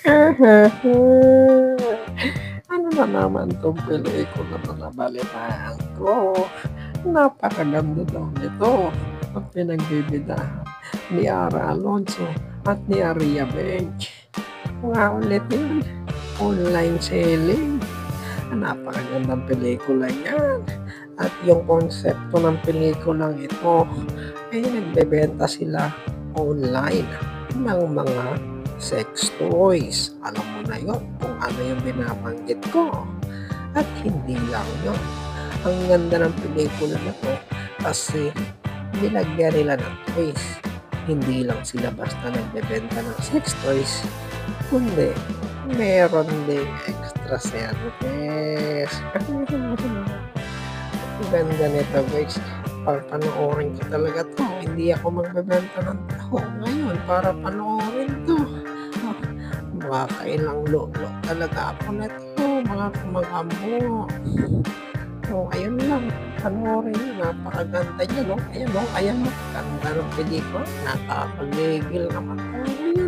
Ano na naman 'tong pelikula na nabalitaan ko, napakaganda daw nito at pinagbibidahan ni Ara Alonso at ni Aria Bench. Nga ulit yun, online selling. Napakagandang pelikula yan. At yung konsepto ng pelikulang ito ay nagbebenta sila online ng mga sex toys. Alam mo na yun kung ano yung binabanggit ko. At hindi lang yun. Ang ganda ng pelikula na to kasi nilagyan nila ng twist. Hindi lang sila basta nagbebenta ng sex toys, kundi meron ding extra service. Ang ganda nito guys. Papanoorin ko talaga to. Hindi ako magbebenta ng taho ngayon para panoorin to. Makakailang lolo talaga ako nito, mga kamag-amo. So, ayun lang. Panoorin nyo. Napakaganda niya, no? Ayan, no? Ayan, no? Ganda ng pelikula. Nakakaligil naman tayo.